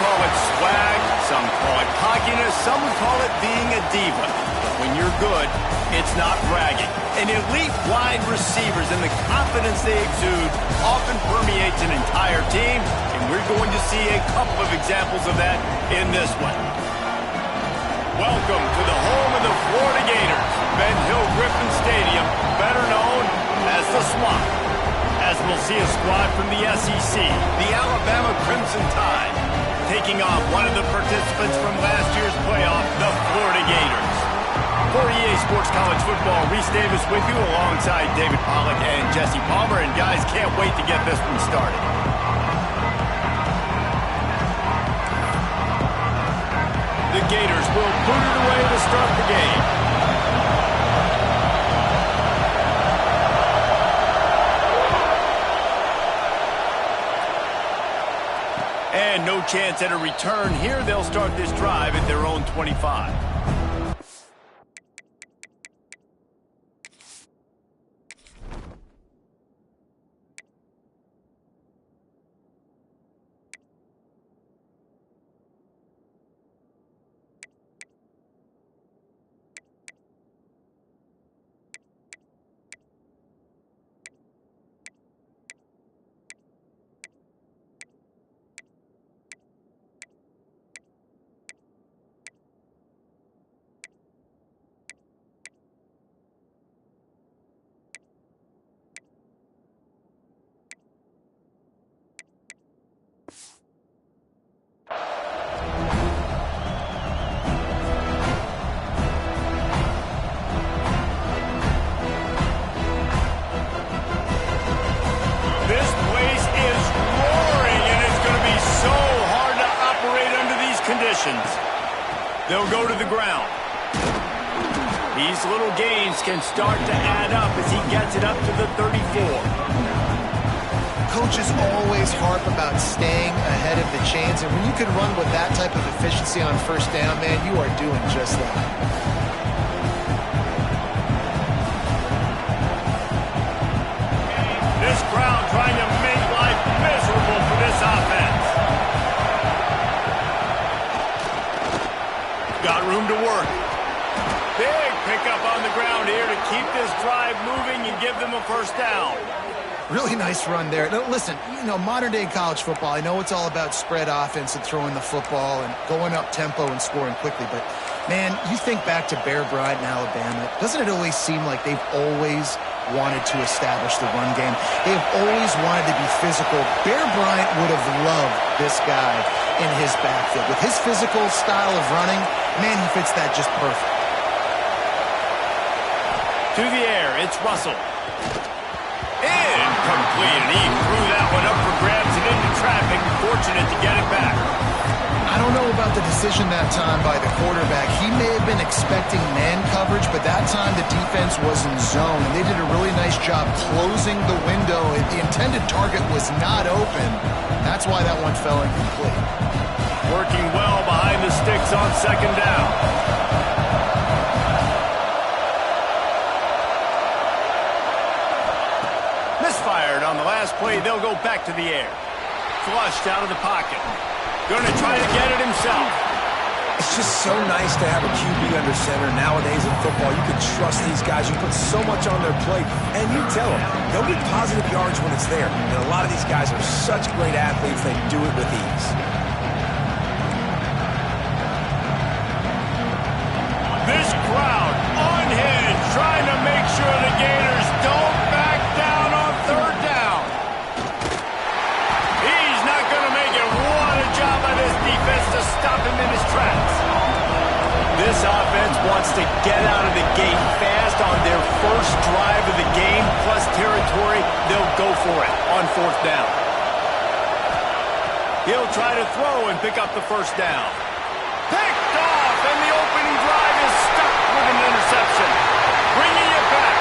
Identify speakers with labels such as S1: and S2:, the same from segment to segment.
S1: call it swag, some call it cockiness, some would call it being a diva. But when you're good, it's not bragging. And elite wide receivers and the confidence they exude often permeates an entire team, and we're going to see a couple of examples of that in this one. Welcome to the home of the Florida Gators, Ben Hill Griffin Stadium, better known as the Swamp. As we'll see a squad from the SEC, the Alabama Crimson Tide, taking on one of the participants from last year's playoff, the Florida Gators. For EA Sports College Football, Reese Davis with you alongside David Pollack and Jesse Palmer, and guys, can't wait to get this one started. The Gators will boot it away to start the game. And no chance at a return here. They'll start this drive at their own 25. They'll go to the ground. These little gains can start to add up as he gets it up to the 34.
S2: Coaches always harp about staying ahead of the chains, and when you can run with that type of efficiency on first down, man, you are doing just that.
S1: This crowd trying to make life miserable for this offense. Got room to work. Big pickup on the ground here to keep this drive moving and give them a first down.
S2: Really nice run there. Now, listen, modern-day college football, I know it's all about spread offense and throwing the football and going up tempo and scoring quickly, but, man, you think back to Bear Bryant in Alabama, doesn't it always seem like they've always wanted to establish the run game? They've always wanted to be physical. Bear Bryant would have loved this guy in his backfield. With his physical style of running, man, he fits that just perfect.
S1: To the air, it's Russell. Incomplete, and he threw that one up for grabs and into traffic. Fortunate to get it back.
S2: I don't know about the decision that time by the quarterback. He may have been expecting man coverage, but that time the defense was in zone, and they did a really nice job closing the window. The intended target was not open. That's why that one fell incomplete.
S1: Working well behind the sticks on second down. Misfired on the last play. They'll go back to the air. Flushed out of the pocket. Going to try to get it himself.
S3: It's just so nice to have a QB under center. Nowadays in football, you can trust these guys. You put so much on their plate, and you tell them they'll get positive yards when it's there. And a lot of these guys are such great athletes, they do it with ease.
S1: This crowd unhinged, trying to make sure the Gators don't back down on third down. He's not going to make it. What a job by this defense to stop him in his tracks. This offense wants to get out of the gate fast on their first drive of the game, plus territory. They'll go for it on fourth down. He'll try to throw and pick up the first down. Picked off, and the opening drive is stuck with an interception. Bringing it back.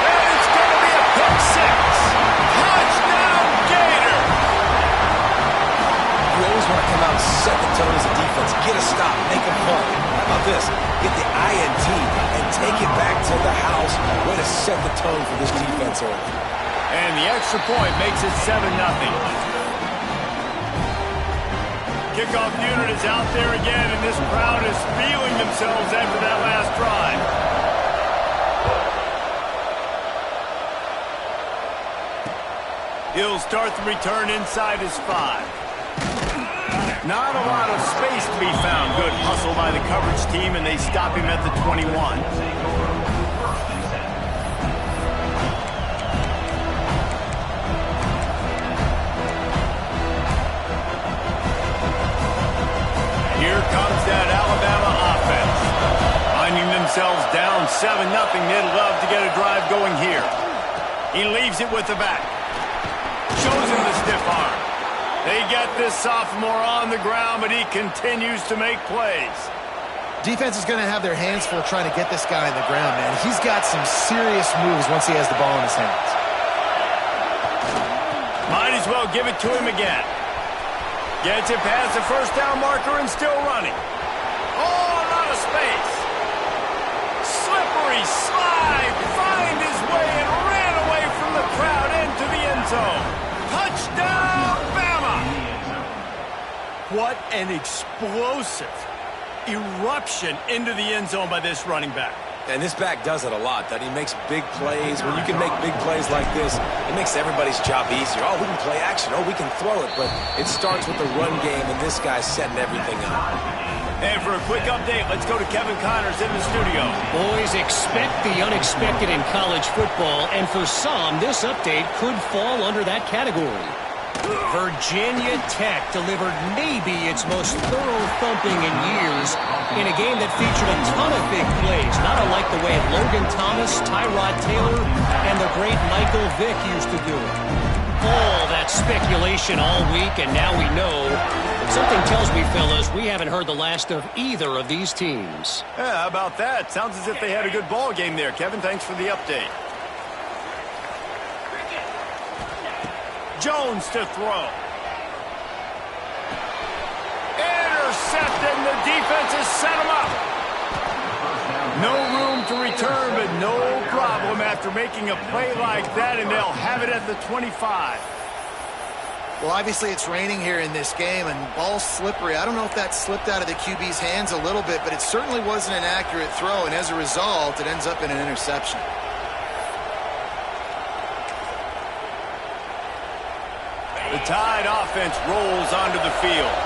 S1: And it's going to be a pick six. Touchdown, Gator.
S3: You always want to come out and set the tone as a defense. Get a stop, make them punt. How about this? Get the INT and take it back to the house. Way to set the tone for this defense early.
S1: And the extra point makes it 7-0. Kickoff unit is out there again, and this crowd is feeling themselves after that last drive. He'll start the return inside his 5. Not a lot of space to be found. Good hustle by the coverage team, and they stop him at the 21. Here comes that Alabama offense. Finding themselves down 7-0, they'd love to get a drive going here. He leaves it with the back. Shows him the stiff arm. They get this sophomore on the ground, but he continues to make plays.
S2: Defense is going to have their hands full trying to get this guy on the ground, man. He's got some serious moves once he has the ball in his hands.
S1: Might as well give it to him again. Gets it past the first down marker and still running. Oh, a lot of space. Slippery slide. Find his way and ran away from the crowd into the end zone. Touchdown, Bama! What an explosive eruption into the end zone by this running back.
S3: And this back does it a lot, that he makes big plays. When you can make big plays like this, it makes everybody's job easier. Oh, we can play action. Oh, we can throw it. But it starts with the run game, and this guy's setting everything up.
S1: And for a quick update, let's go to Kevin Connors in the studio.
S4: Boys, expect the unexpected in college football, and for some, this update could fall under that category. Virginia Tech delivered maybe its most thorough thumping in years in a game that featured a ton of big plays, not unlike the way Logan Thomas, Tyrod Taylor, and the great Michael Vick used to do it. All that speculation all week, and now we know. Something tells me, fellas, we haven't heard the last of either of these teams.
S1: Yeah, how about that? Sounds as if they had a good ball game there. Kevin, thanks for the update. Jones to throw. Intercepted, and the defense has set him up. No room to return, but no problem after making a play like that, and they'll have it at the 25.
S2: Well, obviously it's raining here in this game, and ball's slippery. I don't know if that slipped out of the QB's hands a little bit, but it certainly wasn't an accurate throw, and as a result, it ends up in an interception.
S1: The Tide offense rolls onto the field.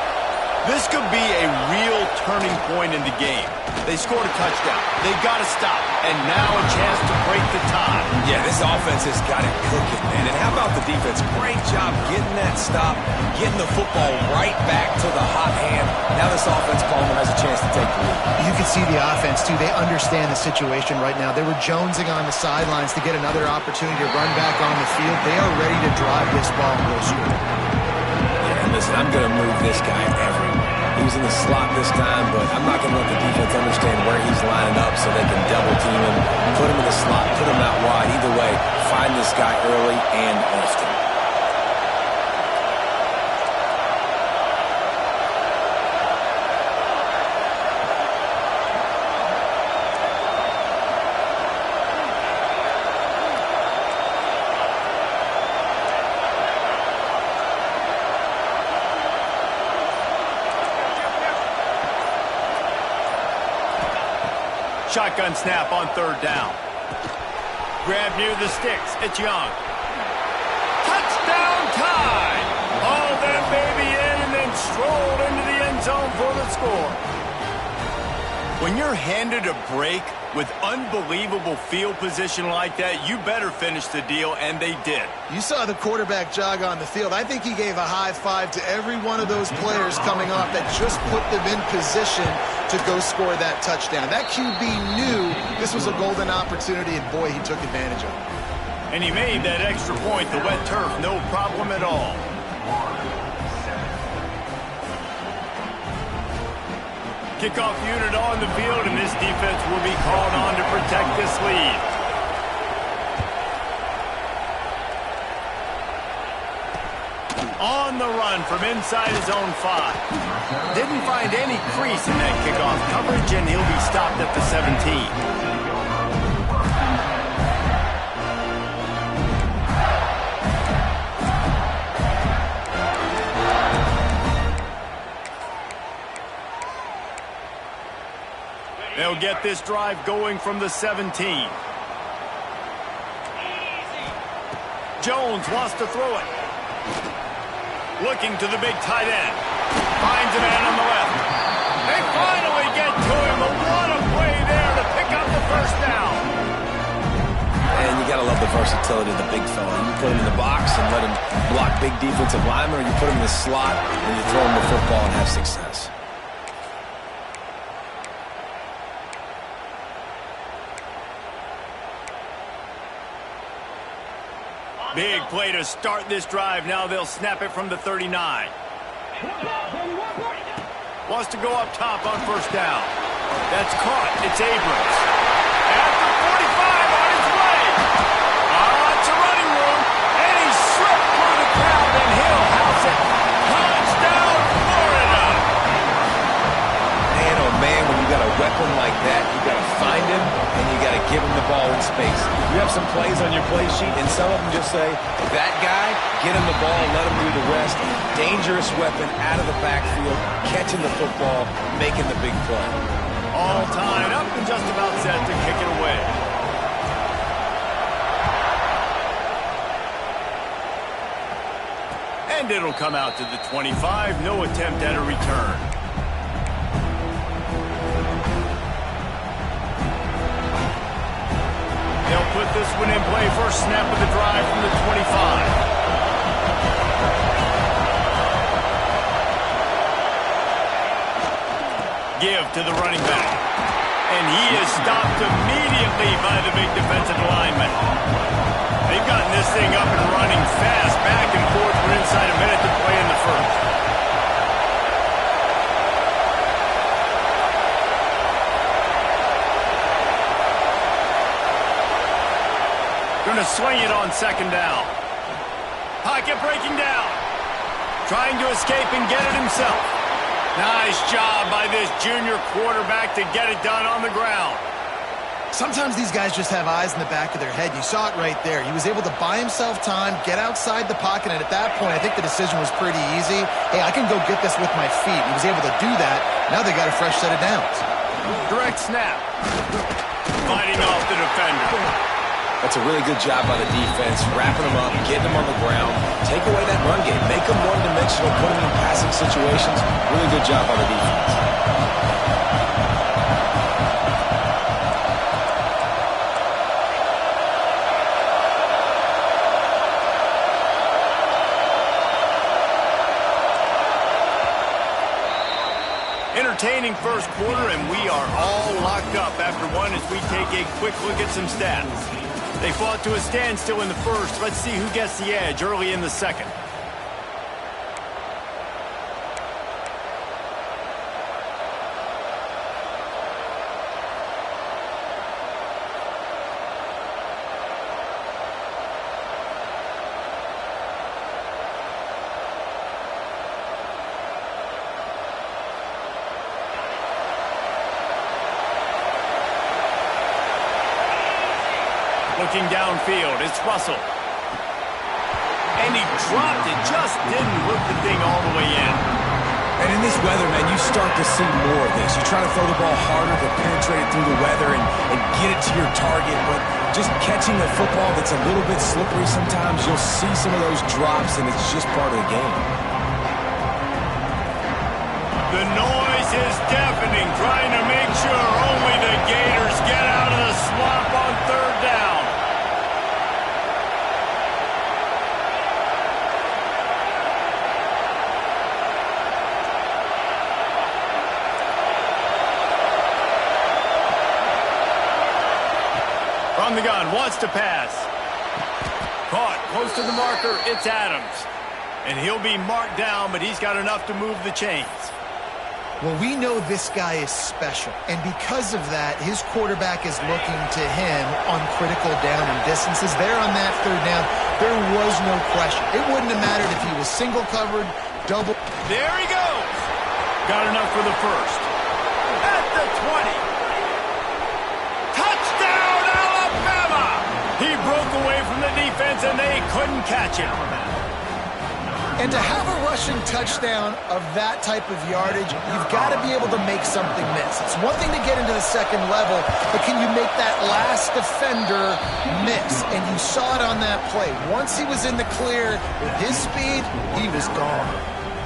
S1: This could be a real turning point in the game. They scored a touchdown. They got to stop. And now a chance to break the tie.
S3: Yeah, this offense has got it cooking, man. And how about the defense? Great job getting that stop, getting the football right back to the hot hand. Now this offense, Palmer, has a chance to take the lead.
S2: You can see the offense, too. They understand the situation right now. They were jonesing on the sidelines to get another opportunity to run back on the field. They are ready to drive this ball and go score.
S3: Yeah, and listen, I'm going to move this guy everywhere. He's in the slot this time, but I'm not going to let the defense understand where he's lining up so they can double team him, put him in the slot, put him out wide. Either way, find this guy early and often.
S1: Shotgun snap on third down. Grab near the sticks. It's Young. Touchdown Tide! All that baby in and then strolled into the end zone for the score. When you're handed a break with unbelievable field position like that, you better finish the deal, and they did.
S2: You saw the quarterback jog on the field. I think he gave a high five to every one of those players coming off that just put them in position to go score that touchdown. That QB knew this was a golden opportunity, and boy, he took advantage of it.
S1: And he made that extra point, the wet turf, no problem at all. Kickoff unit on the field, and this defense will be called on to protect this lead. On the run from inside his own 5. Didn't find any crease in that kickoff coverage, and he'll be stopped at the 17. They'll get this drive going from the 17. Jones wants to throw it. Looking to the big tight end. Finds a man on the left. They finally get to him. But what a play there to pick up the first down.
S3: And you got to love the versatility of the big fella. You put him in the box and let him block big defensive linemen, or you put him in the slot and you throw him the football and have success.
S1: Big play to start this drive. Now they'll snap it from the 39. Wants to go up top on first down. That's caught. It's Abrams. At the 45 on his way. It's a running room. And he slipped through the crowd, and Hill house it. Touchdown, Florida.
S3: Man, oh man, when you got a weapon like that, you got to find him and you got to give him the ball in space. You have some plays on your play sheet, and some of them just say, that guy, get him the ball, let him do the rest. Dangerous weapon out of the backfield, catching the football, making the big play.
S1: All tied up and just about set to kick it away. And it'll come out to the 25. No attempt at a return. They'll put this one in play. First snap of the drive from the 25. Give to the running back. And he is stopped immediately by the big defensive lineman. They've gotten this thing up and running fast, back and forth. We're inside a minute to play in the first. Going to swing it on second down. Pocket breaking down. Trying to escape and get it himself. Nice job by this junior quarterback to get it done on the ground.
S2: Sometimes these guys just have eyes in the back of their head. You saw it right there. He was able to buy himself time, get outside the pocket, and at that point, I think the decision was pretty easy. Hey, I can go get this with my feet. He was able to do that. Now they got a fresh set of downs.
S1: Direct snap. Fighting off the defender.
S3: That's a really good job by the defense, wrapping them up, getting them on the ground, take away that run game, make them one-dimensional, put them in passing situations. Really good job by the defense.
S1: Entertaining first quarter, and we are all locked up after one as we take a quick look at some stats. They fought to a standstill in the first. Let's see who gets the edge early in the second. Looking downfield, it's Russell. And he dropped it, just didn't hook the thing all the way in.
S3: And in this weather, man, you start to see more of this. You try to throw the ball harder to penetrate it through the weather and get it to your target, but just catching a football that's a little bit slippery sometimes, you'll see some of those drops, and it's just part of the game.
S1: The noise is deafening, trying to make sure only the Gators get out of the swamp on third down. From the gun, wants to pass. Caught, close to the marker, it's Adams. And he'll be marked down, but he's got enough to move the chains.
S2: Well, we know this guy is special, and because of that, his quarterback is looking to him on critical down and distances. There on that third down, there was no question. It wouldn't have mattered if he was single covered, double.
S1: There he goes. Got enough for the first. At the 20. Touchdown, Alabama! He broke away from the defense, and they couldn't catch him.
S2: And to have a rushing touchdown of that type of yardage, you've got to be able to make something miss. It's one thing to get into the second level, but can you make that last defender miss? And you saw it on that play. Once he was in the clear with his speed, he was gone.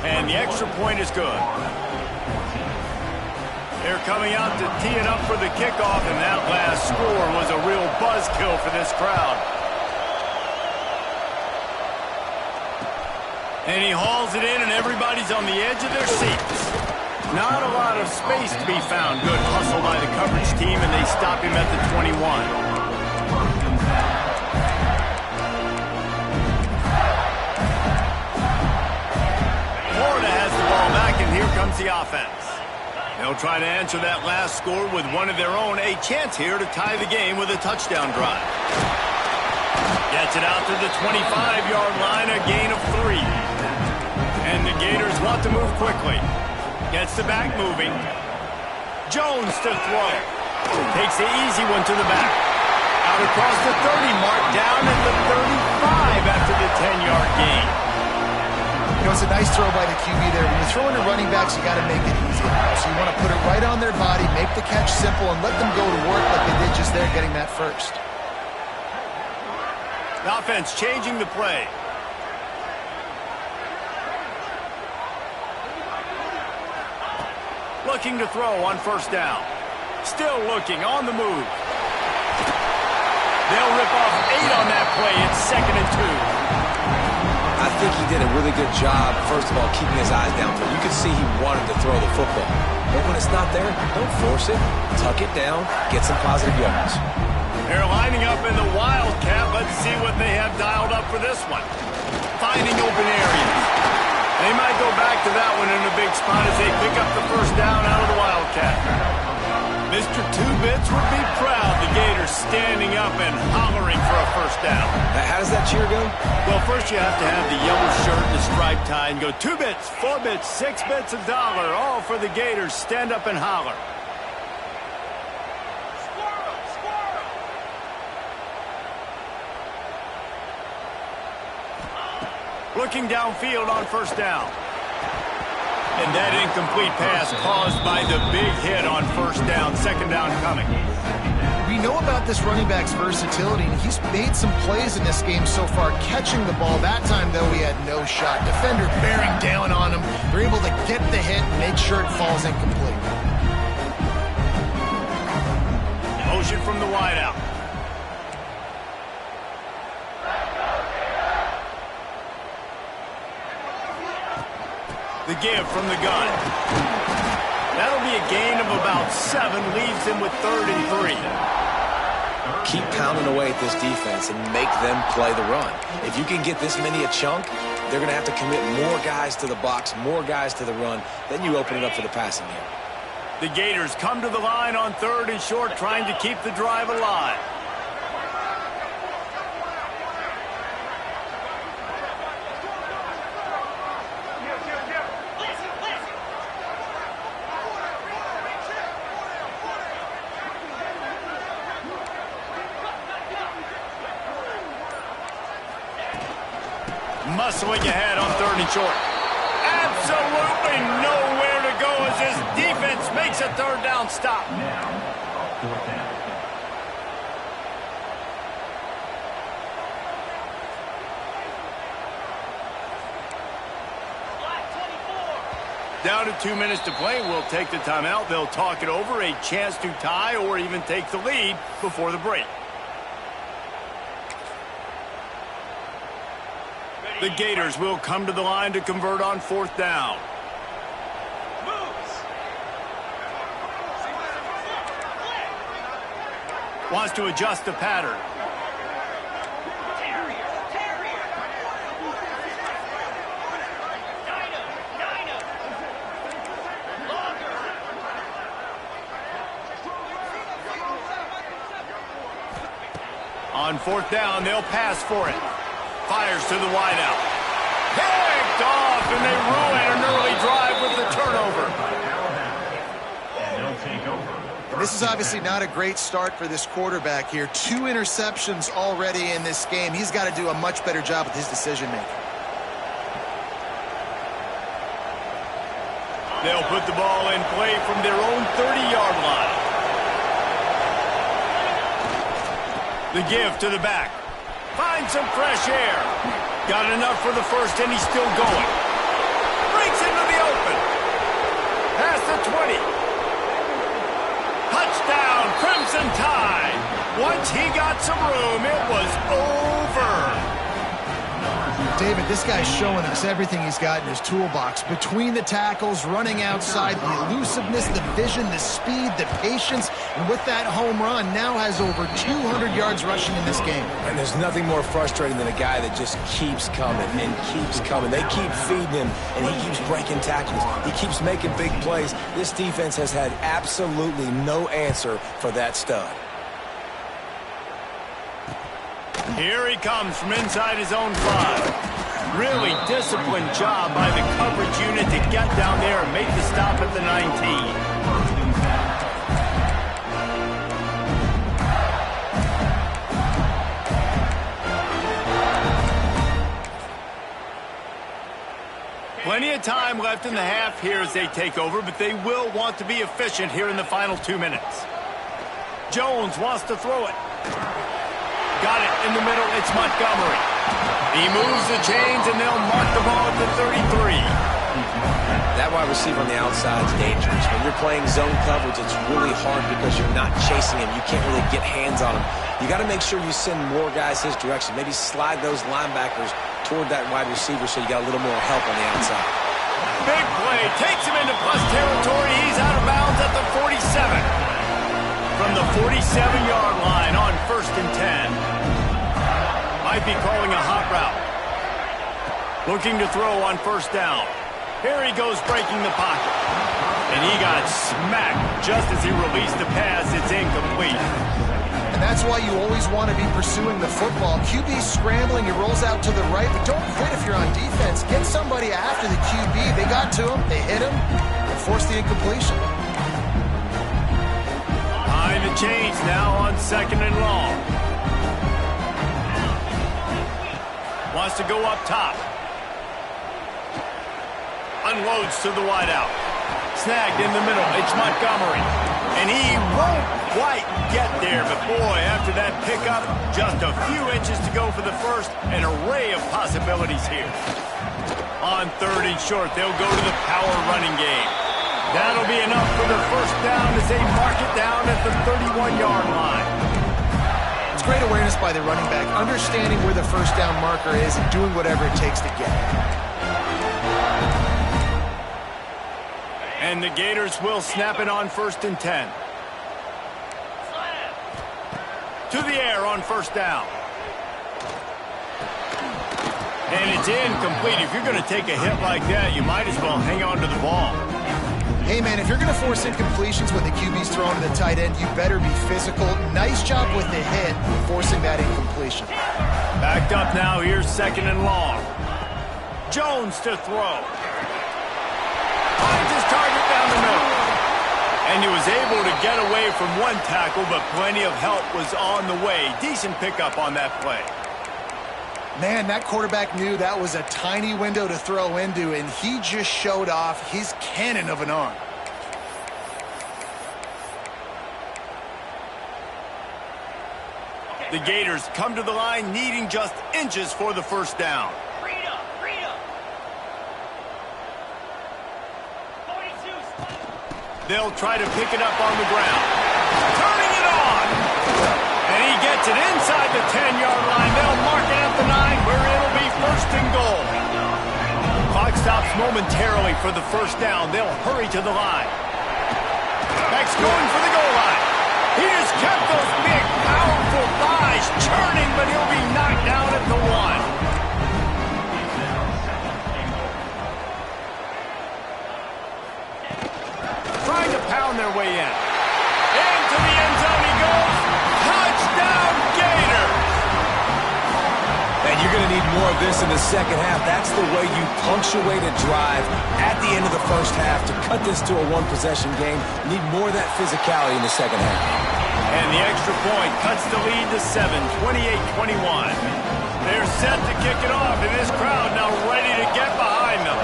S1: And the extra point is good. They're coming out to tee it up for the kickoff, and that last score was a real buzzkill for this crowd. And he hauls it in, and everybody's on the edge of their seats. Not a lot of space to be found. Good hustle by the coverage team, and they stop him at the 21. Florida has the ball back, and here comes the offense. They'll try to answer that last score with one of their own. A chance here to tie the game with a touchdown drive. Gets it out to the 25-yard line, a gain of 3. And the Gators want to move quickly. Gets the back moving. Jones to throw. Takes the easy one to the back. Out across the 30 mark, down at the 35 after the 10-yard gain.
S2: You know, it's a nice throw by the QB there. When you're throwing to running backs, you got to make it easy. So you want to put it right on their body, make the catch simple, and let them go to work like they did just there getting that first.
S1: The offense changing the play. Looking to throw on first down. Still looking on the move. They'll rip off 8 on that play. It's 2nd and 2.
S3: I think he did a really good job, first of all, keeping his eyes down. You could see he wanted to throw the football. But when it's not there, don't force it. Tuck it down. Get some positive yards.
S1: They're lining up in the Wildcat. Let's see what they have dialed up for this one. Finding open areas. They might go back to that one in a big spot as they pick up the first down out of the Wildcat. Mr. Two-Bits would be proud. The Gators standing up and hollering for a first down.
S3: How does that cheer go?
S1: Well, first you have to have the yellow shirt and the striped tie and go 2 bits, 4 bits, 6 bits, $1, all for the Gators. Stand up and holler. Looking downfield on first down. And that incomplete pass caused by the big hit on first down. 2nd down coming.
S2: We know about this running back's versatility, and he's made some plays in this game so far, catching the ball. That time, though, he had no shot. Defender bearing down on him. They're able to get the hit and make sure it falls incomplete.
S1: Motion from the wideout. The give from the gun. That'll be a gain of about 7, leaves him with 3rd and 3.
S3: Keep pounding away at this defense and make them play the run. If you can get this many a chunk, they're going to have to commit more guys to the box, more guys to the run. Then you open it up for the passing game.
S1: The Gators come to the line on 3rd and short, trying to keep the drive alive. Muscling ahead on 3rd and short. Absolutely nowhere to go as his defense makes a 3rd down stop. Down to 2 minutes to play. We'll take the timeout. They'll talk it over. A chance to tie or even take the lead before the break. The Gators will come to the line to convert on 4th down. Wants to adjust the pattern. On 4th down, they'll pass for it. Fires to the wideout. Picked off, and they ruin an early drive with the turnover.
S2: And this is obviously not a great start for this quarterback here. 2 interceptions already in this game. He's got to do a much better job with his decision-making.
S1: They'll put the ball in play from their own 30-yard line. The give to the back. Finds some fresh air. Got enough for the first, and he's still going. Breaks into the open. Past the 20. Touchdown, Crimson Tide. Once he got some room, it was over.
S2: David, this guy's showing us everything he's got in his toolbox. Between the tackles, running outside, the elusiveness, the vision, the speed, the patience, and with that home run, now has over 200 yards rushing in this game.
S3: And there's nothing more frustrating than a guy that just keeps coming and keeps coming. They keep feeding him, and he keeps breaking tackles. He keeps making big plays. This defense has had absolutely no answer for that stud.
S1: Here he comes from inside his own 5. Really disciplined job by the coverage unit to get down there and make the stop at the 19. Plenty of time left in the half here as they take over, but they will want to be efficient here in the final 2 minutes. Jones wants to throw it. Got it in the middle. It's Montgomery. He moves the chains, and they'll mark the ball at the 33.
S3: That wide receiver on the outside is dangerous. When you're playing zone coverage, it's really hard because you're not chasing him. You can't really get hands on him. You got to make sure you send more guys his direction. Maybe slide those linebackers toward that wide receiver so you got a little more help on the outside.
S1: Big play. Takes him into plus territory. He's out of bounds at the 47. From the 47-yard line on 1st and 10. Might be calling a hot route. Looking to throw on 1st down. Here he goes breaking the pocket. And he got smacked just as he released the pass. It's incomplete.
S2: And that's why you always want to be pursuing the football. QB's scrambling, he rolls out to the right, but don't quit if you're on defense. Get somebody after the QB. They got to him, they hit him, and forced the incompletion.
S1: Behind the chains now on 2nd and long. Wants to go up top. Unloads to the wideout. Snagged in the middle. It's Montgomery. And he won't quite get there. But boy, after that pickup, just a few inches to go for the first. An array of possibilities here. On 3rd and short, they'll go to the power running game. That'll be enough for the 1st down as they mark it down at the 31-yard line.
S2: It's great awareness by the running back, understanding where the 1st down marker is and doing whatever it takes to get it.
S1: And the Gators will snap it on 1st and 10. To the air on 1st down. And it's incomplete. If you're going to take a hit like that, you might as well hang on to the ball.
S2: Hey, man, if you're going to force incompletions when the QB's throwing to the tight end, you better be physical. Nice job with the hit, forcing that incompletion.
S1: Backed up now. Here's 2nd and long. Jones to throw. Finds his target down the middle. And he was able to get away from one tackle, but plenty of help was on the way. Decent pickup on that play.
S2: Man, that quarterback knew that was a tiny window to throw into, and he just showed off his cannon of an arm.
S1: The Gators come to the line needing just inches for the 1st down. They'll try to pick it up on the ground. Turning it on! And he gets it inside the 10-yard line. They'll mark it at the 9 where it'll be 1st and goal. Clock stops momentarily for the 1st down. They'll hurry to the line. Beck's going for the goal line. He just kept those big, powerful thighs churning, but he'll be knocked down at the 1. Trying to pound their way in. Into the end zone he goes. Touchdown, Gators!
S3: And you're going to need more of this in the second half. That's the way you punctuate a drive at the end of the 1st half. To cut this to a one-possession game, you need more of that physicality in the second half.
S1: And the extra point cuts the lead to 7, 28-21. They're set to kick it off, and this crowd now ready to get behind them.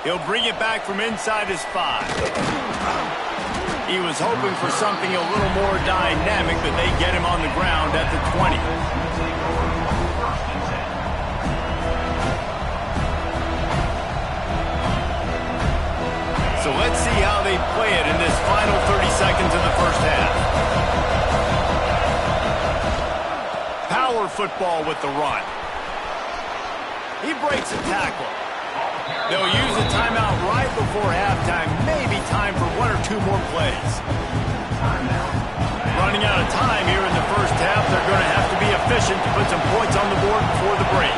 S1: He'll bring it back from inside his 5. He was hoping for something a little more dynamic, but they get him on the ground at the 20. So let's see how they play it in this final 30 seconds of the first half. Power football with the run. He breaks a tackle. They'll use a timeout right before halftime, maybe time for 1 or 2 more plays. Running out of time here in the first half, they're going to have to be efficient to put some points on the board before the break.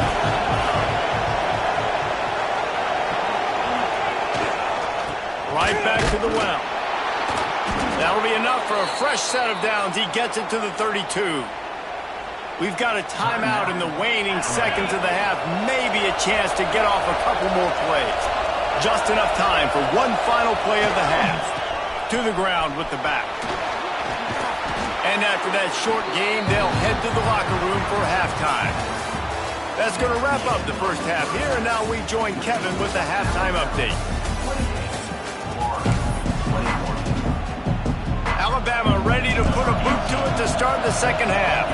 S1: Right back to the well. That'll be enough for a fresh set of downs. He gets it to the 32. We've got a timeout in the waning seconds of the half. Maybe a chance to get off a couple more plays. Just enough time for one final play of the half. To the ground with the back. And after that short game, they'll head to the locker room for halftime. That's going to wrap up the first half here, and now we join Kevin with the halftime update. Alabama ready to put a boot to it to start the second half.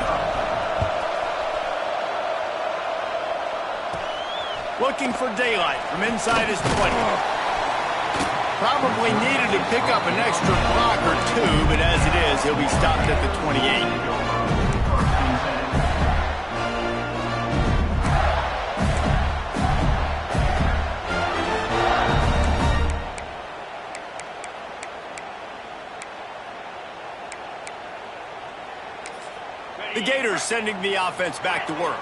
S1: Looking for daylight from inside his 20. Probably needed to pick up an extra block or 2, but as it is, he'll be stopped at the 28. The Gators sending the offense back to work.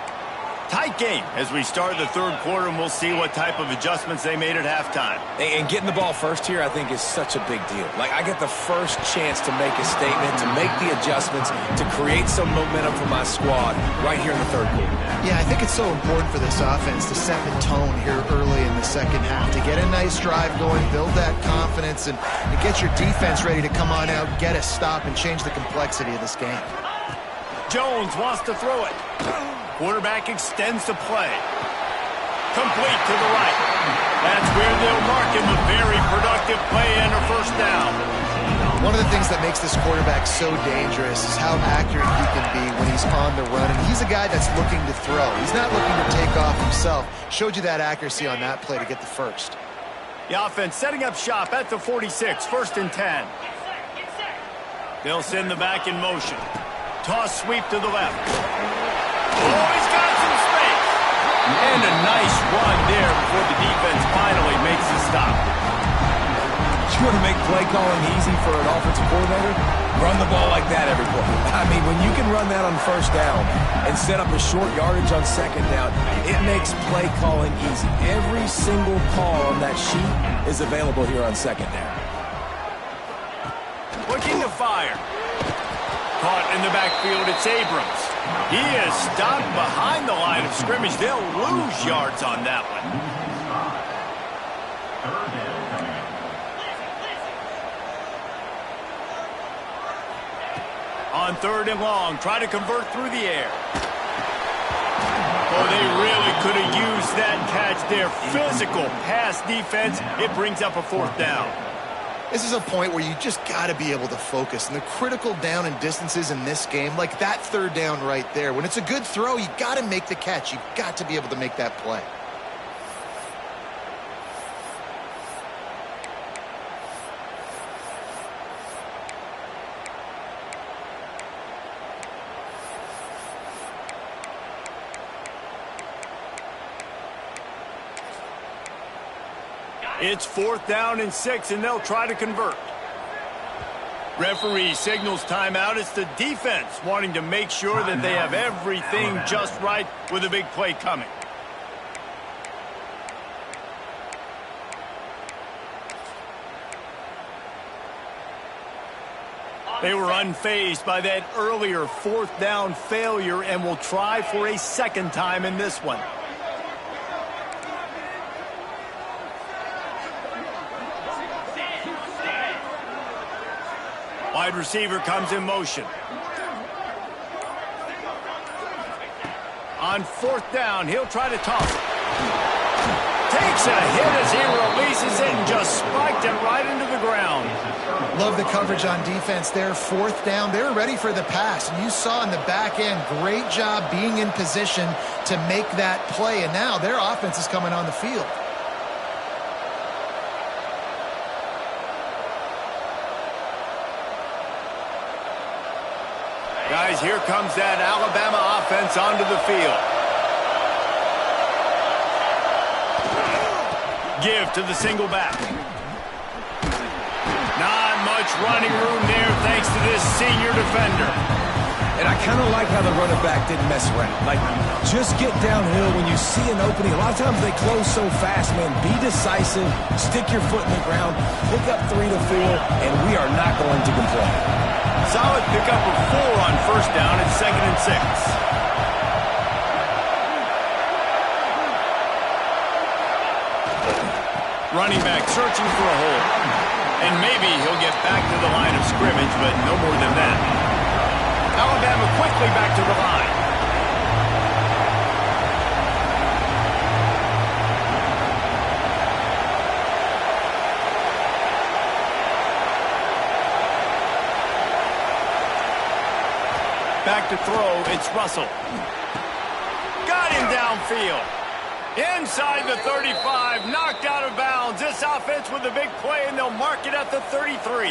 S1: Tight game as we start the third quarter, and we'll see what type of adjustments they made at halftime.
S3: And getting the ball first here, I think, is such a big deal. Like, I get the first chance to make a statement, to make the adjustments, to create some momentum for my squad right here in the third quarter.
S2: Yeah, I think it's so important for this offense to set the tone here early in the second half, to get a nice drive going, build that confidence, and get your defense ready to come on out, get a stop, and change the complexity of this game.
S1: Jones wants to throw it. Quarterback extends the play. Complete to the right. That's where they'll mark him. A very productive play and a first down.
S2: One of the things that makes this quarterback so dangerous is how accurate he can be when he's on the run. And he's a guy that's looking to throw. He's not looking to take off himself. Showed you that accuracy on that play to get the first.
S1: The offense setting up shop at the 46, 1st and 10. They'll send the back in motion. Toss sweep to the left. Oh, he's got some space. And a nice run there before the defense finally makes the stop.
S3: You want to make play calling easy for an offensive coordinator? Run the ball like that every play. I mean, when you can run that on first down and set up a short yardage on second down, it makes play calling easy. Every single call on that sheet is available here on second down.
S1: Looking to fire. Caught in the backfield, it's Abrams. He is stopped behind the line of scrimmage. They'll lose yards on that one. On 3rd and long, try to convert through the air. Oh, they really could have used that catch there. Physical pass defense. It brings up a 4th down.
S2: This is a point where you just got to be able to focus. And the critical down and distances in this game, like that 3rd down right there, when it's a good throw, you got to make the catch. You've got to be able to make that play.
S1: It's 4th down and 6, and they'll try to convert. Referee signals timeout. It's the defense wanting to make sure that they have everything just right with a big play coming. They were unfazed by that earlier 4th down failure and will try for a 2nd time in this one. Wide receiver comes in motion. On 4th down, he'll try to toss it. Takes takes a hit as he releases it and just spiked it right into the ground.
S2: Love the coverage on defense there. Fourth down. They were ready for the pass. And you saw in the back end, great job being in position to make that play. And now their offense is coming on the field.
S1: Guys, here comes that Alabama offense onto the field. Give to the single back. Not much running room there thanks to this senior defender.
S3: And I kind of like how the running back didn't mess around. Like, just get downhill when you see an opening. A lot of times they close so fast, man. Be decisive, stick your foot in the ground, pick up 3 to 4, and we are not going to complain.
S1: Solid pickup of 4 on first down and 2nd and 6. Running back searching for a hole. And maybe he'll get back to the line of scrimmage, but no more than that. Alabama quickly back to the line. Back to throw, it's Russell. Got him downfield. Inside the 35, knocked out of bounds. This offense with a big play, and they'll mark it at the 33.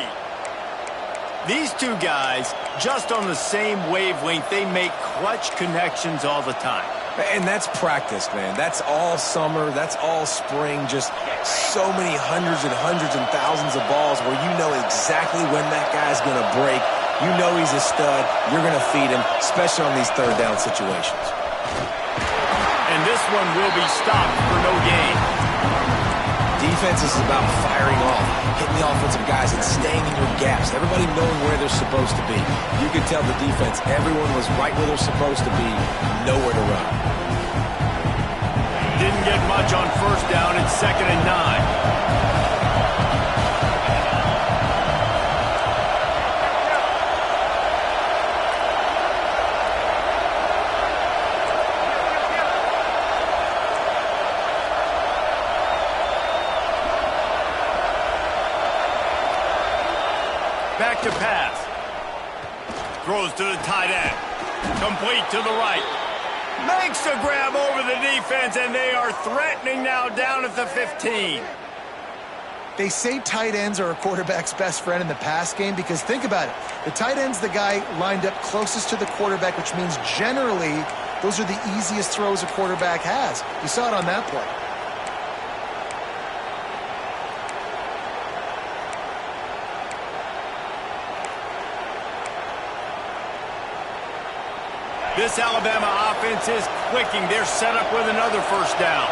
S1: These two guys, just on the same wavelength, they make clutch connections all the time.
S3: And that's practice, man. That's all summer. That's all spring. Just so many hundreds and thousands of balls where you know exactly when that guy's going to break. You know he's a stud. You're going to feed him, especially on these third down situations.
S1: And this one will be stopped for no gain.
S3: Defense is about firing off, hitting the offensive guys, and staying in your gaps. Everybody knowing where they're supposed to be. You can tell the defense, everyone was right where they're supposed to be, nowhere to run.
S1: Didn't get much on first down. It's 2nd and 9. Back to pass. Throws to the tight end. Complete to the right. Makes a grab over the defense, and they are threatening now down at the 15.
S2: They say tight ends are a quarterback's best friend in the pass game because think about it. The tight end's the guy lined up closest to the quarterback, which means generally those are the easiest throws a quarterback has. You saw it on that play.
S1: This Alabama offense is clicking. They're set up with another first down.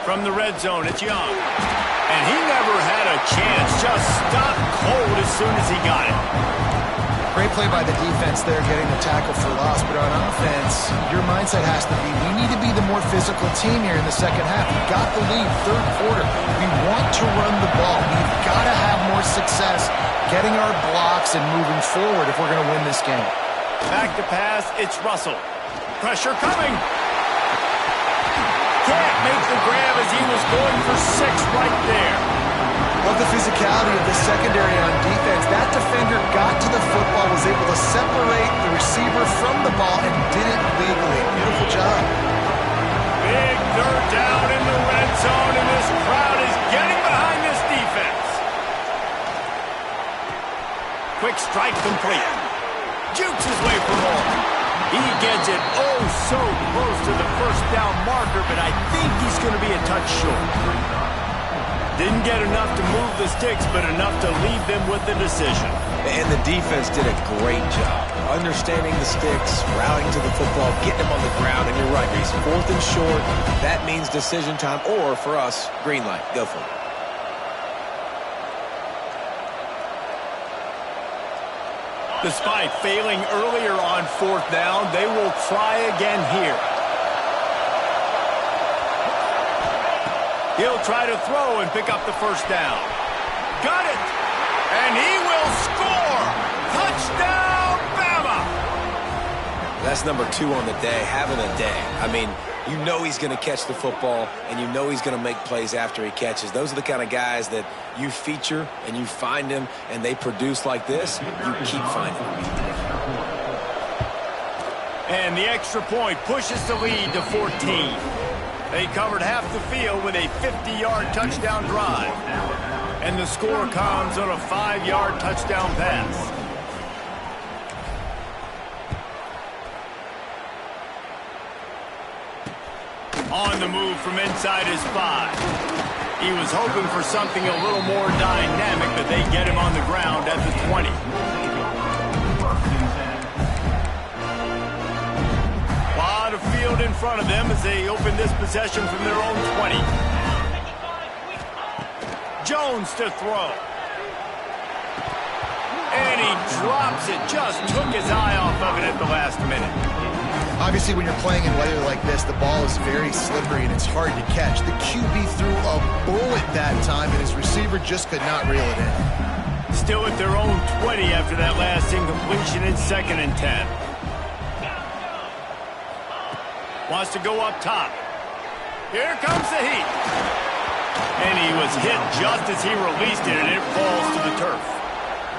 S1: From the red zone, it's Young. And he never had a chance. Just stopped cold as soon as he got it.
S2: Great play by the defense there, getting the tackle for loss. But on offense, your mindset has to be, we need to be the more physical team here in the second half. We've got the lead, third quarter. We want to run the ball. We've got to have more success getting our blocks and moving forward if we're going to win this game.
S1: Back to pass, it's Russell. Pressure coming. Can't make the grab as he was going for 6 right there.
S2: Love the physicality of the secondary on defense. That defender got to the football, was able to separate the receiver from the ball, and did it legally. Beautiful job.
S1: Big third down in the red zone, and this crowd is getting behind this defense. Quick strike complete. Jukes his way for more. He gets it oh so close to the first down marker, but I think he's going to be a touch short. Didn't get enough to move the sticks, but enough to leave them with the decision.
S3: And the defense did a great job. Understanding the sticks, routing to the football, getting them on the ground. And you're right, Reese. 4th and short, that means decision time. Or, for us, green light. Go for it.
S1: Despite failing earlier on 4th down, they will try again here. He'll try to throw and pick up the first down. Got it! And he will score! Touchdown, Bama!
S3: That's number 2 on the day, having a day. I mean, you know he's going to catch the football, and you know he's going to make plays after he catches. Those are the kind of guys that you feature and you find them, and they produce like this. You keep finding them.
S1: And the extra point pushes the lead to 14. They covered half the field with a 50-yard touchdown drive. And the score comes on a 5-yard touchdown pass. On the move from inside his 5. He was hoping for something a little more dynamic, but they get him on the ground at the 20. A lot of field in front of them as they open this possession from their own 20. Jones to throw. And he drops it. Just took his eye off of it at the last minute.
S2: Obviously, when you're playing in weather like this, the ball is very slippery and it's hard to catch. The QB threw a bullet that time, and his receiver just could not reel it in.
S1: Still at their own 20 after that last incompletion. It's 2nd and 10. Wants to go up top. Here comes the heat. And he was hit just as he released it, and it falls to the turf.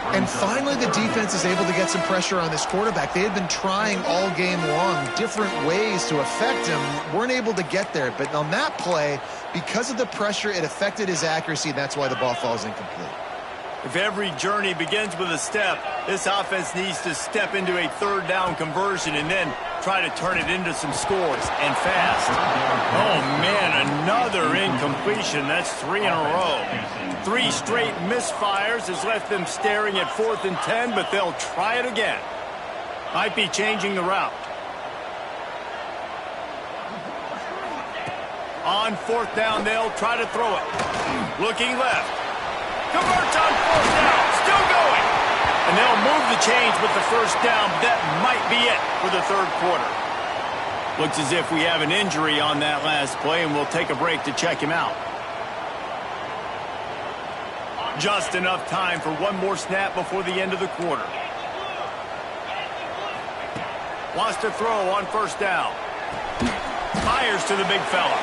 S2: And finally, the defense is able to get some pressure on this quarterback. They had been trying all game long different ways to affect him, weren't able to get there. But on that play, because of the pressure, it affected his accuracy. That's why the ball falls incomplete.
S1: If every journey begins with a step, this offense needs to step into a 3rd down conversion and then try to turn it into some scores, and fast. Oh, man, another incompletion. That's 3 in a row. 3 straight misfires has left them staring at 4th and 10, but they'll try it again. Might be changing the route. On 4th down, they'll try to throw it. Looking left. Converts on 4th down. Still going. And they'll move the chains with the 1st down. That might be it for the 3rd quarter. Looks as if we have an injury on that last play, and we'll take a break to check him out. Just enough time for one more snap before the end of the quarter. Wants to throw on 1st down. Fires to the big fella.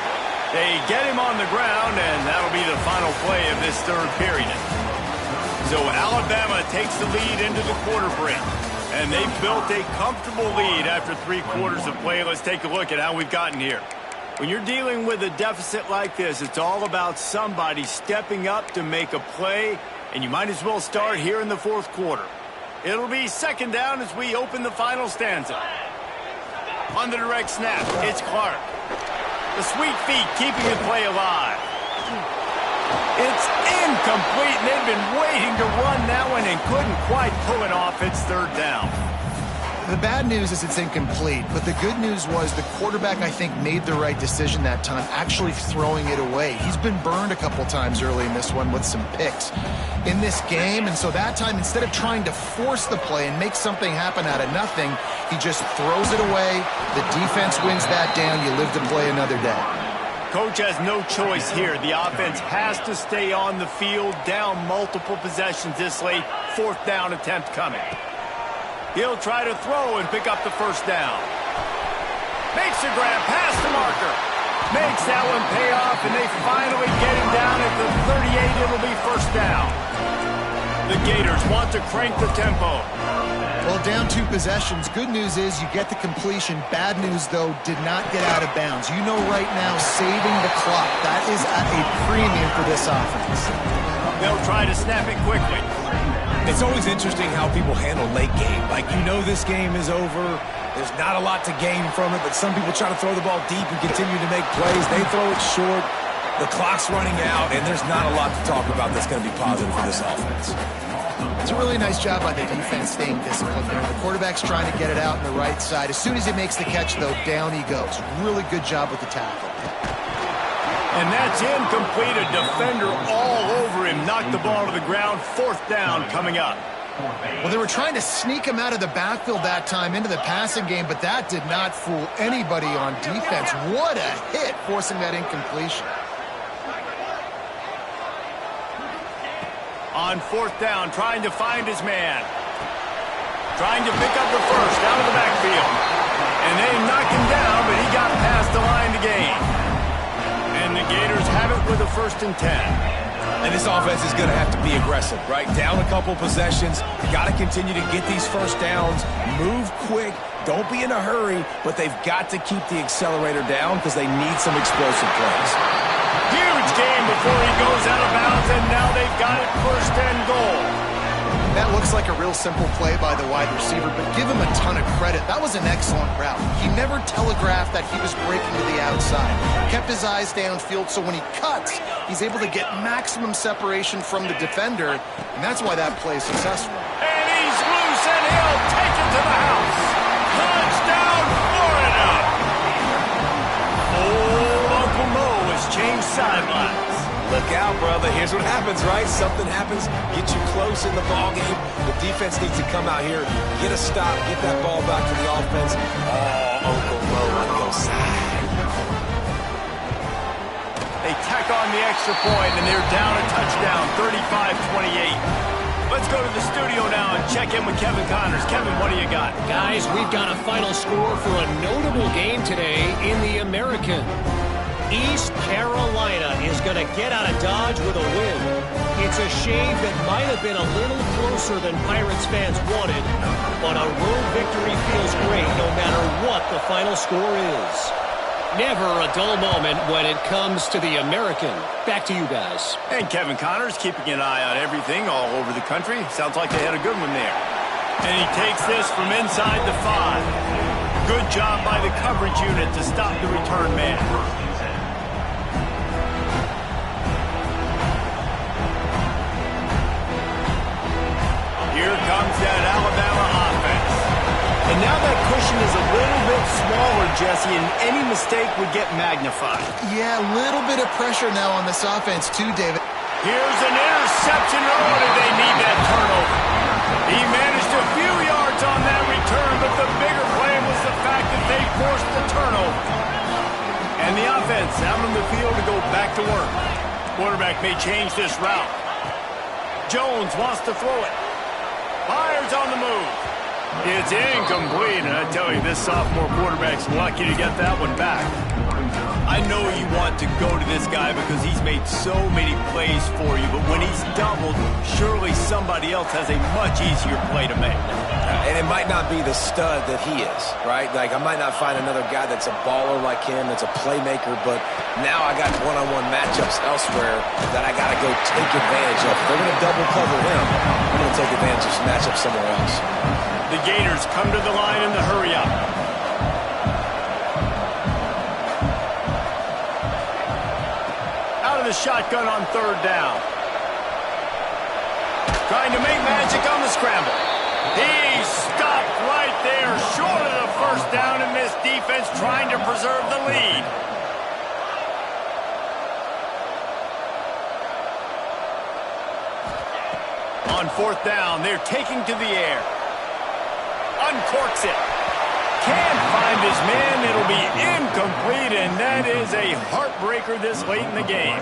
S1: They get him on the ground, and that'll be the final play of this 3rd period. So Alabama takes the lead into the quarter break. And they've built a comfortable lead after 3 quarters of play. Let's take a look at how we've gotten here. When you're dealing with a deficit like this, it's all about somebody stepping up to make a play, and you might as well start here in the 4th quarter. It'll be 2nd down as we open the final stanza. On the direct snap, it's Clark. The sweet feet keeping the play alive. It's incomplete, and they've been waiting to run that one and couldn't quite pull it off. It's 3rd down.
S2: The bad news is it's incomplete, but the good news was the quarterback, I think, made the right decision that time, actually throwing it away. He's been burned a couple times early in this one with some picks in this game, and so that time, instead of trying to force the play and make something happen out of nothing, he just throws it away. The defense wins that down. You live to play another day.
S1: Coach has no choice here. The offense has to stay on the field, down multiple possessions this late. 4th down attempt coming. He'll try to throw and pick up the 1st down. Makes the grab past the marker. Makes that one pay off, and they finally get him down at the 38. It'll be 1st down. The Gators want to crank the tempo.
S2: Well, down 2 possessions. Good news is you get the completion. Bad news, though, did not get out of bounds. You know right now, saving the clock. That is at a premium for this offense.
S1: They'll try to snap it quickly.
S3: It's always interesting how people handle late game. Like, you know this game is over. There's not a lot to gain from it, but some people try to throw the ball deep and continue to make plays. They throw it short. The clock's running out, and there's not a lot to talk about that's going to be positive for this offense.
S2: It's a really nice job by the defense staying disciplined there. The quarterback's trying to get it out on the right side. As soon as he makes the catch, though, down he goes. Really good job with the tackle.
S1: And that's incomplete. A defender all over him. Knocked the ball to the ground. 4th down coming up.
S2: Well, they were trying to sneak him out of the backfield that time into the passing game, but that did not fool anybody on defense. What a hit, forcing that incompletion.
S1: On 4th down, trying to find his man. Trying to pick up the 1st out of the backfield. And they knocked him down, but he got past the line to gain. And the Gators have it with a 1st and 10.
S3: And this offense is going to have to be aggressive, right? Down a couple possessions. Got to continue to get these first downs. Move quick. Don't be in a hurry, but they've got to keep the accelerator down because they need some explosive plays.
S1: Huge game before he goes out of bounds, and now they've got it 1st and goal.
S2: That looks like a real simple play by the wide receiver, but give him a ton of credit. That was an excellent route. He never telegraphed that he was breaking to the outside. Kept his eyes downfield, so when he cuts, he's able to get maximum separation from the defender, and that's why that play is successful.
S1: And he's loose, and he'll take it to the house. Touchdown, Florida! Old Uncle Mo has changed sidelines.
S3: Look out, brother. Here's what happens, right? Something happens, get you close in the ball game. The defense needs to come out here, get a stop, get that ball back to the offense. Oh, Uncle Mo on the side.
S1: They tack on the extra point, and they're down a touchdown, 35-28. Let's go to the studio now and check in with Kevin Connors. Kevin, what do you got?
S4: Guys, we've got a final score for a notable game today in the American. East Carolina is going to get out of Dodge with a win. It's a shave that might have been a little closer than Pirates fans wanted, but a road victory feels great no matter what the final score is. Never a dull moment when it comes to the American. Back to you guys.
S1: And Kevin Connors keeping an eye on everything all over the country. Sounds like they had a good one there. And he takes this from inside the 5. Good job by the coverage unit to stop the return man. Here comes that Alabama offense. And now that cushion is a little bit smaller, Jesse, and any mistake would get magnified.
S2: Yeah, a little bit of pressure now on this offense too, David.
S1: Here's an interception. Oh, did they need that turnover? He managed a few yards on that return, but the bigger play was the fact that they forced the turnover. And the offense out on the field to go back to work. Quarterback may change this route. Jones wants to throw it. Fires on the move. It's incomplete, and I tell you, this sophomore quarterback's lucky to get that one back. I know you want to go to this guy because he's made so many plays for you, but when he's doubled, surely somebody else has a much easier play to make.
S3: And it might not be the stud that he is, right? Like, I might not find another guy that's a baller like him, that's a playmaker, but now I got one-on-one matchups elsewhere that I got to go take advantage of. If they're going to double cover him, I'm going to take advantage of some matchups somewhere else.
S1: The Gators come to the line in the hurry-up. Out of the shotgun on 3rd down. Trying to make magic on the scramble. He stopped right there, short of the 1st down, and this defense trying to preserve the lead. On 4th down, they're taking to the air. Uncorks it. Can't find his man. It'll be incomplete, and that is a heartbreaker this late in the game.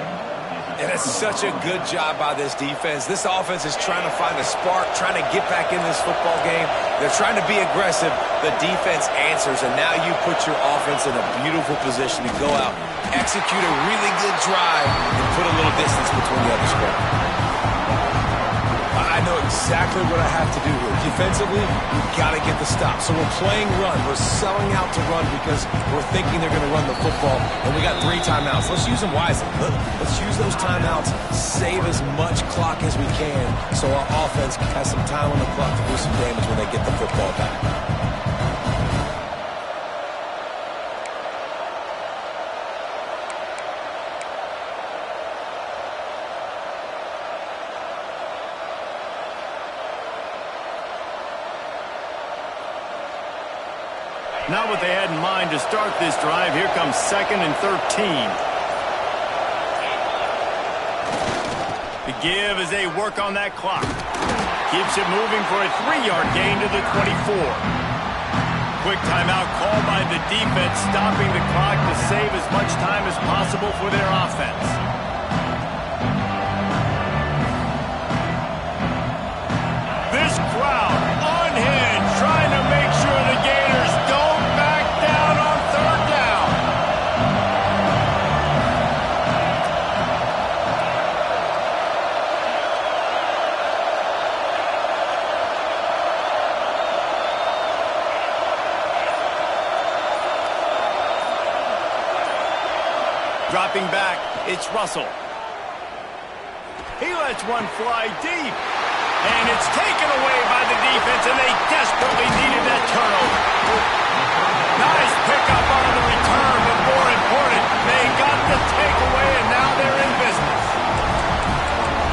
S3: And it's such a good job by this defense. This offense is trying to find a spark, trying to get back in this football game. They're trying to be aggressive. The defense answers, and now you put your offense in a beautiful position to go out, execute a really good drive, and put a little distance between the other squad. I know exactly what I have to do here. Defensively, we've got to get the stop. So we're playing run. We're selling out to run because we're thinking they're going to run the football. And we got 3 timeouts. Let's use them wisely. Let's use those timeouts, save as much clock as we can so our offense has some time on the clock to do some damage when they get the football back.
S1: Not what they had in mind to start this drive. Here comes 2nd and 13. The give as they work on that clock. Keeps it moving for a 3-yard gain to the 24. Quick timeout called by the defense, stopping the clock to save as much time as possible for their offense. This crowd unhinged, trying to make sure the Gators don't back Dropping back, it's Russell. He lets one fly deep. And it's taken away by the defense, and they desperately needed that turnover. Nice pickup on the return, but more important, they got the takeaway, and now they're in business.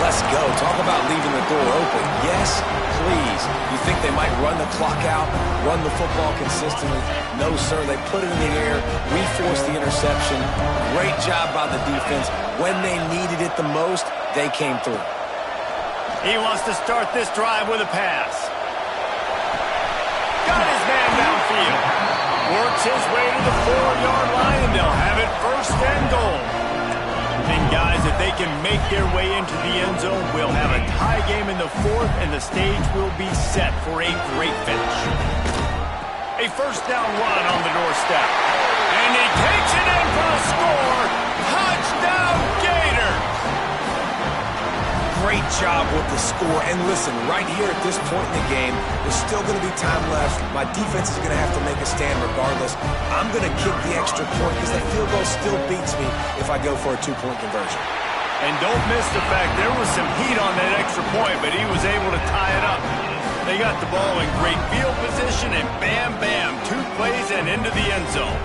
S3: Let's go. Talk about leaving the door open. Yes, please. You think they might run the clock out, run the football consistently? No, sir. They put it in the air. We forced the interception. Great job by the defense. When they needed it the most, they came through.
S1: He wants to start this drive with a pass. Got his man downfield. Works his way to the 4-yard line, and they'll have it first and goal. And guys, if they can make their way into the end zone, we'll have a tie game in the fourth, and the stage will be set for a great finish. A first down run on the doorstep. And he takes it in for the score. Touchdown, Gators!
S3: Great job with the score. And listen, right here at this point in the game, there's still going to be time left. My defense is going to have to make a stand regardless. I'm going to kick the extra point because the field goal still beats me if I go for a 2-point conversion.
S1: And don't miss the fact there was some heat on that extra point, but he was able to tie it up. They got the ball in great field position, and bam, bam, 2 plays and into the end zone.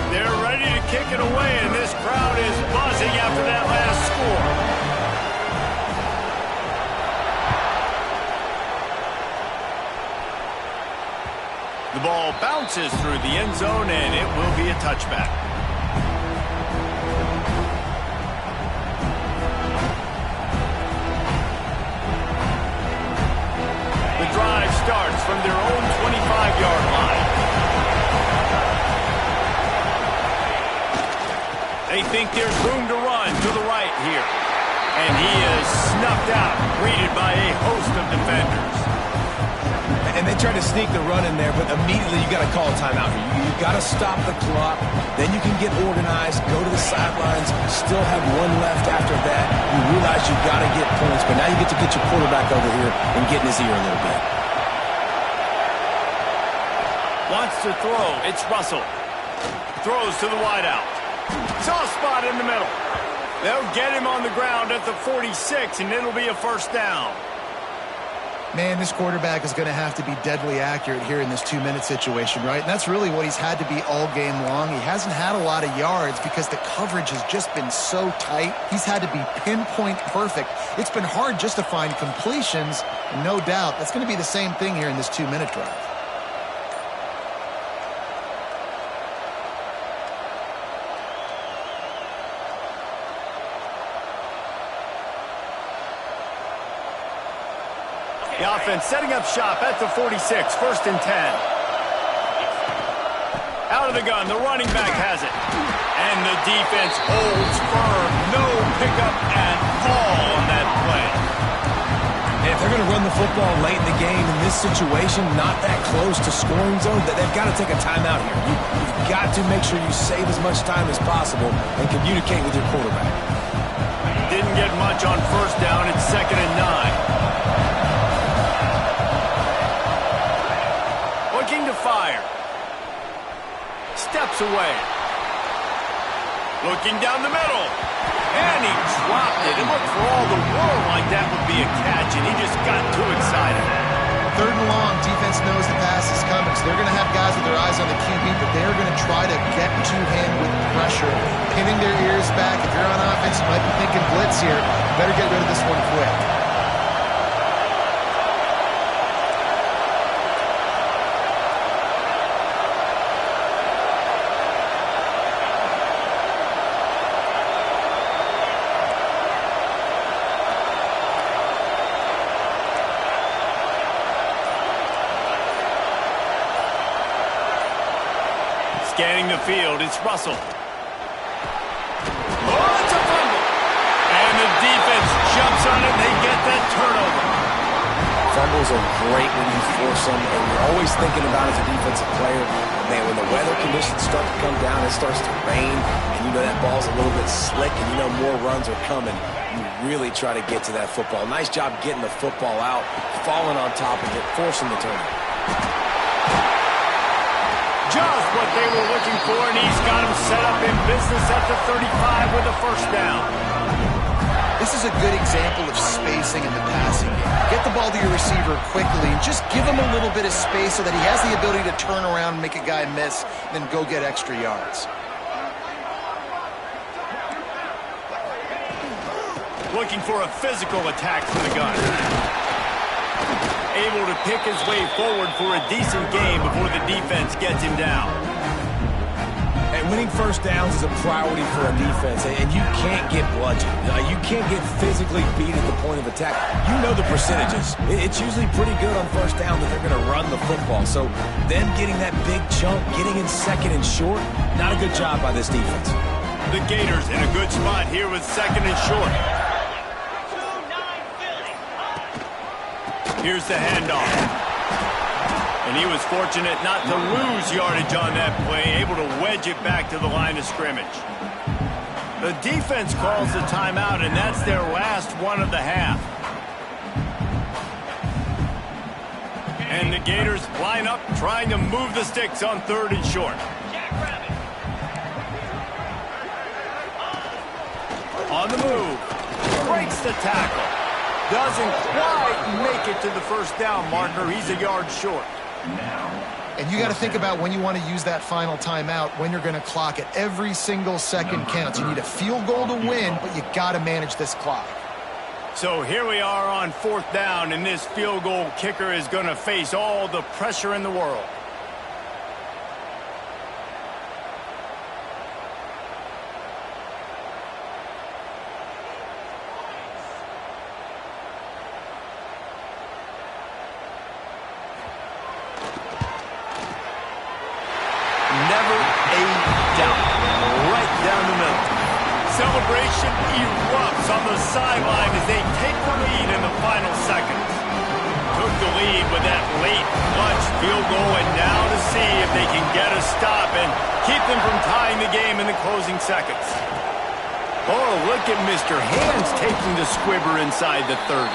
S1: They're ready to kick it away, and this crowd is buzzing after that last score. The ball bounces through the end zone, and it will be a touchback. The drive starts from their own 25-yard line. They think there's room to run to the right here. And he is snuffed out, greeted by a host of defenders.
S3: And they try to sneak the run in there, but immediately you got to call a timeout here. You got to stop the clock. Then you can get organized, go to the sidelines, still have one left after that. You realize you got to get points, but now you get to get your quarterback over here and get in his ear a little bit.
S1: Wants to throw. It's Russell. Throws to the wideout. Soft spot in the middle. They'll get him on the ground at the 46, and it'll be a first down.
S2: Man, this quarterback is going to have to be deadly accurate here in this 2-minute situation, right? And that's really what he's had to be all game long. He hasn't had a lot of yards because the coverage has just been so tight. He's had to be pinpoint perfect. It's been hard just to find completions, and no doubt that's going to be the same thing here in this 2-minute drive.
S1: The offense setting up shop at the 46, first and 10. Out of the gun, the running back has it. And the defense holds firm. No pickup at all on that play.
S3: And if they're going to run the football late in the game in this situation, not that close to scoring zone, they've got to take a timeout here. You've got to make sure you save as much time as possible and communicate with your quarterback.
S1: Didn't get much on first down. It's 2nd and 9. Looking to fire. Steps away. Looking down the middle. And he dropped it. It looked for all the world like that would be a catch, and he just got too excited.
S2: 3rd and long, defense knows the pass is coming, so they're going to have guys with their eyes on the QB, but they're going to try to get to him with pressure, pinning their ears back. If you're on offense, you might be thinking blitz here. You better get rid of this one quick.
S1: Scanning the field, it's Russell. Oh, it's a fumble. And the defense jumps on it, and they get that turnover.
S3: Fumbles are great when you force them, and you're always thinking about as a defensive player, man, when the weather conditions start to come down, it starts to rain, and you know that ball's a little bit slick, and you know more runs are coming. You really try to get to that football. Nice job getting the football out, falling on top of it, forcing the turnover.
S1: Just what they were looking for, and he's got him set up in business at the 35 with a first down.
S2: This is a good example of spacing in the passing game. Get the ball to your receiver quickly and just give him a little bit of space so that he has the ability to turn around and make a guy miss, then go get extra yards.
S1: Looking for a physical attack from the gun. Able to pick his way forward for a decent gain before the defense gets him down.
S3: And winning first downs is a priority for a defense, and you can't get bludgeoned. You can't get physically beat at the point of attack. You know the percentages. It's usually pretty good on first down that they're going to run the football. So them getting that big chunk, getting in second and short, not a good job by this defense.
S1: The Gators in a good spot here with second and short. Here's the handoff. And he was fortunate not to lose yardage on that play, able to wedge it back to the line of scrimmage. The defense calls the timeout, and that's their last one of the half. And the Gators line up, trying to move the sticks on third and short. On the move. Breaks the tackle. Doesn't quite make it to the first down marker. He's a yard short.
S2: And you got to think about when you want to use that final timeout, when you're going to clock it. Every single second counts. You need a field goal to win, but you got to manage this clock.
S1: So here we are on fourth down, and this field goal kicker is going to face all the pressure in the world. Never a doubt. Right down the middle. Celebration erupts on the sideline as they take the lead in the final seconds. Took the lead with that late clutch field goal, and now to see if they can get a stop and keep them from tying the game in the closing seconds. Oh, look at Mr. Hands taking the squibber inside the 30.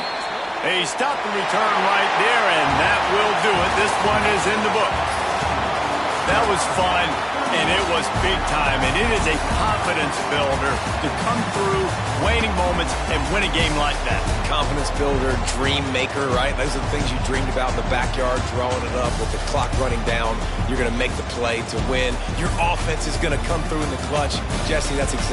S1: They stopped the return right there, and that will do it. This one is in the book. That was fun, and it was big time, and it is a confidence builder to come through waning moments and win a game like that.
S3: Confidence builder, dream maker, right? Those are the things you dreamed about in the backyard, drawing it up with the clock running down. You're going to make the play to win. Your offense is going to come through in the clutch. Jesse, that's exactly